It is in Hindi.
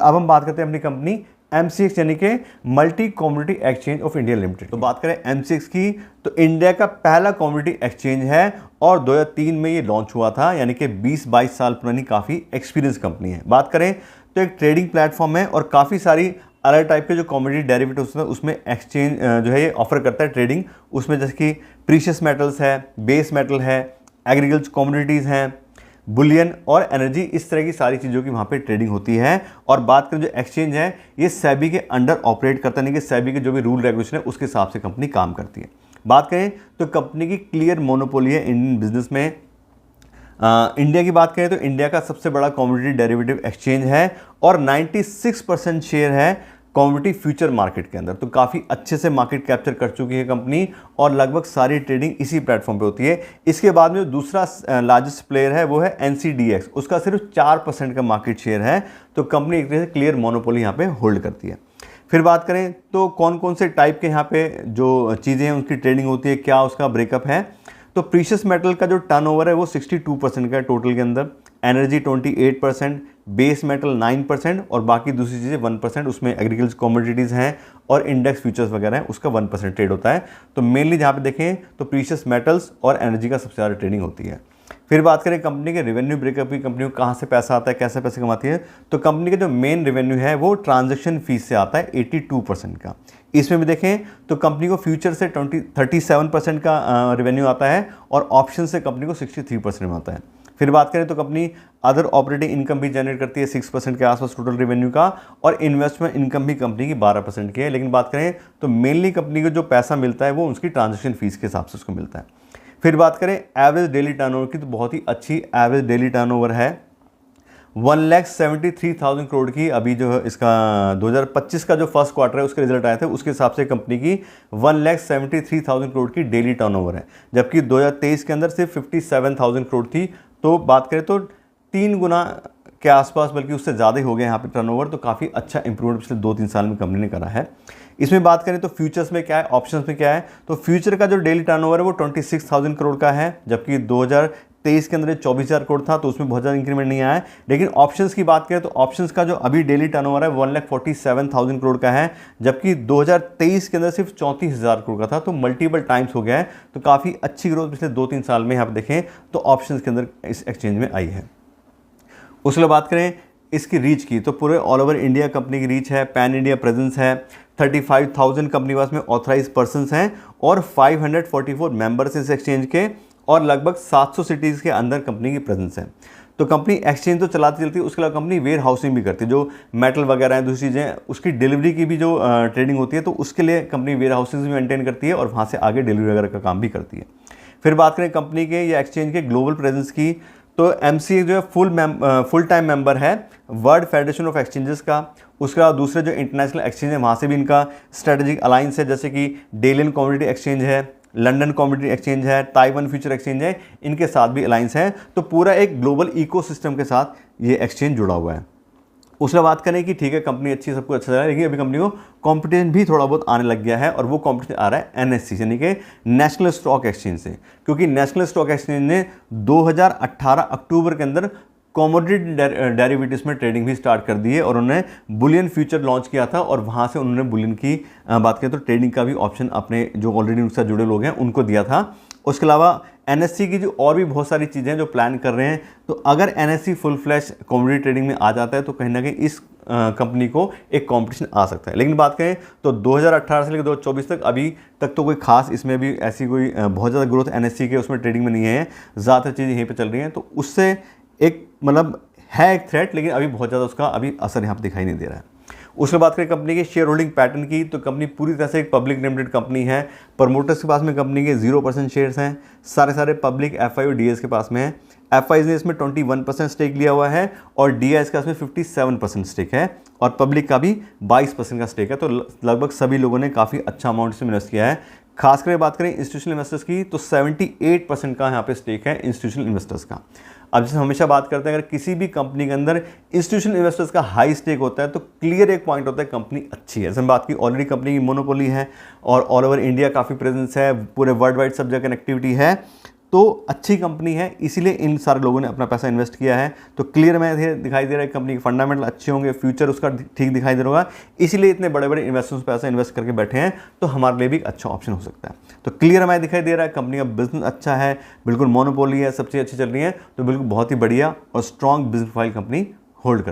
अब हम बात करते हैं अपनी कंपनी MCX यानी कि multi commodity exchange of India limited. तो बात करें MCX की, तो इंडिया का पहला कमोडिटी एक्सचेंज है और 2003 में ये लॉन्च हुआ था, यानी कि 20-22 साल पुरानी काफ़ी एक्सपीरियंस कंपनी है। बात करें तो एक ट्रेडिंग प्लेटफॉर्म है और काफ़ी सारी अलग टाइप के जो कमोडिटी डेरिवेटिव्स हैं उसमें एक्सचेंज जो है ये ऑफर करता है ट्रेडिंग। उसमें जैसे कि प्रीशियस मेटल्स है, बेस मेटल है, एग्रीकल्चर कमोडिटीज़ हैं, बुलियन और एनर्जी, इस तरह की सारी चीज़ों की वहाँ पे ट्रेडिंग होती है। और बात करें जो एक्सचेंज है ये सेबी के अंडर ऑपरेट करता है, यानी कि सेबी के जो भी रूल रेगुलेशन है उसके हिसाब से कंपनी काम करती है। बात करें तो कंपनी की क्लियर मोनोपोली है इंडियन बिजनेस में। इंडिया की बात करें तो इंडिया का सबसे बड़ा कमोडिटी डेरिवेटिव एक्सचेंज है और 96% शेयर है कमोडिटी फ्यूचर मार्केट के अंदर। तो काफ़ी अच्छे से मार्केट कैप्चर कर चुकी है कंपनी और लगभग सारी ट्रेडिंग इसी प्लेटफॉर्म पे होती है। इसके बाद में जो दूसरा लार्जेस्ट प्लेयर है वो है NCDX, उसका सिर्फ 4% का मार्केट शेयर है। तो कंपनी एक तरह से क्लियर मोनोपोली यहाँ पे होल्ड करती है। फिर बात करें तो कौन कौन से टाइप के यहाँ पे जो चीज़ें हैं उनकी ट्रेडिंग होती है, क्या उसका ब्रेकअप है। तो प्रीशियस मेटल का जो टर्नओवर है वो 62% का है टोटल के अंदर, एनर्जी 28%, बेस मेटल 9% और बाकी दूसरी चीज़ें 1%, उसमें एग्रीकल्चर कमोडिटीज़ हैं और इंडेक्स फ्यूचर्स वगैरह हैं, उसका 1% ट्रेड होता है। तो मेनली जहाँ पे देखें तो प्रीशियस मेटल्स और एनर्जी का सबसे ज़्यादा ट्रेडिंग होती है। फिर बात करें कंपनी के रेवेन्यू ब्रेकअप की, कंपनी को कहाँ से पैसा आता है, कैसे पैसे कमाती है। तो कंपनी का जो मेन रेवेन्यू है वो ट्रांजैक्शन फीस से आता है 82% का। इसमें भी देखें तो कंपनी को फ्यूचर से 37% का रेवेन्यू आता है और ऑप्शन से कंपनी को 63% में आता है। फिर बात करें तो कंपनी अदर ऑपरेटिंग इनकम भी जनरेट करती है 6% के आसपास टोटल रेवेन्यू का, और इन्वेस्टमेंट इनकम भी कंपनी की 12% की है। लेकिन बात करें तो मेनली कंपनी को जो पैसा मिलता है वो उसकी ट्रांजैक्शन फीस के हिसाब से उसको मिलता है। फिर बात करें एवरेज डेली टर्नओवर की, तो बहुत ही अच्छी एवरेज डेली टर्नओवर है 1,73,000 करोड़ की। अभी जो है इसका 2025 का जो फर्स्ट क्वार्टर है उसके रिजल्ट आए थे उसके हिसाब से कंपनी की 1,73,000 करोड़ की डेली टर्नओवर है, जबकि 2023 के अंदर सिर्फ 57,000 करोड़ थी। तो बात करें तो 3 गुना के आसपास, बल्कि उससे ज़्यादा ही हो गया यहाँ पे टर्नओवर। तो काफ़ी अच्छा इंप्रूवमेंट पिछले 2-3 साल में कंपनी ने करा है। इसमें बात करें तो फ्यूचर्स में क्या है, ऑप्शंस में क्या है। तो फ्यूचर का जो डेली टर्नओवर है वो 26,000 करोड़ का है, जबकि 2023 के अंदर 24,000 करोड़ था, तो उसमें बहुत ज़्यादा इंक्रीमेंट नहीं आया है। लेकिन ऑप्शंस की बात करें तो ऑप्शंस का जो अभी डेली टर्नओवर है 1,47,000 करोड़ का है, जबकि 2023 के अंदर सिर्फ 34,000 करोड़ का था। तो मल्टीपल टाइम्स हो गया है। तो काफ़ी अच्छी ग्रोथ पिछले 2-3 साल में यहाँ पर देखें तो ऑप्शंस के अंदर इस एक्सचेंज में आई है। उसके बाद बात करें इसकी रीच की, तो पूरे ऑल ओवर इंडिया कंपनी की रीच है, पैन इंडिया प्रेजेंस है, 35,000 कंपनी पास में ऑथराइज पर्सन्स हैं और 544 मेंबर्स इस एक्सचेंज के, और लगभग 700 सिटीज़ के अंदर कंपनी की प्रेजेंस है। तो कंपनी एक्सचेंज तो चलाती चलती है, उसके अलावा कंपनी वेयर हाउसिंग भी करती है, जो मेटल वगैरह हैं दूसरी चीज़ें उसकी डिलीवरी की भी जो ट्रेडिंग होती है, तो उसके लिए कंपनी वेयर हाउसिंग भी मेंटेन करती है और वहाँ से आगे डिलीवरी वगैरह का काम भी करती है। फिर बात करें कंपनी के या एक्सचेंज के ग्लोबल प्रेजेंस की, तो MCX जो है फुल टाइम मेंबर है वर्ल्ड फेडरेशन ऑफ एक्सचेंजेस का। उसके बाद दूसरे जो इंटरनेशनल एक्सचेंज है वहाँ से भी इनका स्ट्रेटेजिक अलाइंस है, जैसे कि डेलियन कमोडिटी एक्सचेंज है, लंदन कमोडिटी एक्सचेंज है, ताइवान फ्यूचर एक्सचेंज है, इनके साथ भी अलाइंस है। तो पूरा एक ग्लोबल इकोसिस्टम के साथ ये एक्सचेंज जुड़ा हुआ है। उसके बात करें कि ठीक है कंपनी अच्छी, सब कुछ अच्छा है, लेकिन अभी कंपनी को कंपटीशन भी थोड़ा बहुत आने लग गया है, और वो कंपटीशन आ रहा है NSE यानी कि नेशनल स्टॉक एक्सचेंज से। क्योंकि नेशनल स्टॉक एक्सचेंज ने 2018 अक्टूबर के अंदर कमोडिटी डेरिवेटिव्स में ट्रेडिंग भी स्टार्ट कर दी है, और उन्होंने बुलियन फ्यूचर लॉन्च किया था, और वहाँ से उन्होंने बुलियन की बात करें तो ट्रेडिंग का भी ऑप्शन अपने जो ऑलरेडी उनके साथ जुड़े लोग हैं उनको दिया था। उसके अलावा NSE की जो और भी बहुत सारी चीज़ें जो प्लान कर रहे हैं, तो अगर NSE full flash commodity trading में आ जाता है तो कहीं ना कहीं इस कंपनी को एक कंपटीशन आ सकता है। लेकिन बात करें तो 2018 से लेकर 2024 तक अभी तक तो कोई खास इसमें भी ऐसी कोई बहुत ज़्यादा ग्रोथ NSE के उसमें ट्रेडिंग में नहीं है, ज़्यादातर चीज़ें यहीं पर चल रही हैं। तो उससे एक मतलब है एक थ्रेट, लेकिन अभी बहुत ज़्यादा उसका अभी असर यहाँ पर दिखाई नहीं दे रहा है। उसके बाद करें कंपनी के शेयर होल्डिंग पैटर्न की, तो कंपनी पूरी तरह से एक पब्लिक लिमिटेड कंपनी है। प्रमोटर्स के पास में कंपनी के 0% शेयर्स हैं, सारे पब्लिक FI और DIs के पास में है। FIs ने इसमें 21% स्टेक लिया हुआ है और DIs का इसमें 57% स्टेक है, और पब्लिक का भी 22% का स्टेक है। तो लगभग सभी लोगों ने काफ़ी अच्छा अमाउंट इसमें इन्वेस्ट किया है। खासकर बात करें इंस्टीट्यूशनल इन्वेस्टर्स की, तो 78% का यहाँ पे स्टेक है इंस्टीट्यूशनल इन्वेस्टर्स का। अब जैसे हमेशा बात करते हैं, अगर किसी भी कंपनी के अंदर इंस्टीट्यूशनल इन्वेस्टर्स का हाई स्टेक होता है तो क्लियर एक पॉइंट होता है कंपनी अच्छी है। जैसे हम बात की ऑलरेडी कंपनी की मोनोपोली है और ऑल ओवर इंडिया काफ़ी प्रेजेंस है, पूरे वर्ल्ड वाइड सब जगह कनेक्टिविटी है, तो अच्छी कंपनी है, इसीलिए इन सारे लोगों ने अपना पैसा इन्वेस्ट किया है। तो क्लियर में दिखाई दे रहा है कंपनी के फंडामेंटल अच्छे होंगे, फ्यूचर उसका ठीक दिखाई दे रहा होगा, इसीलिए इतने बड़े बड़े इन्वेस्टर्स पैसा इन्वेस्ट करके बैठे हैं। तो हमारे लिए भी अच्छा ऑप्शन हो सकता है। तो क्लियर हमें दिखाई दे रहा है कंपनी का बिजनेस अच्छा है, बिल्कुल मोनोपोली है, सब चीज़ अच्छी चल रही है, तो बिल्कुल बहुत ही बढ़िया और strong business profile company hold करती है।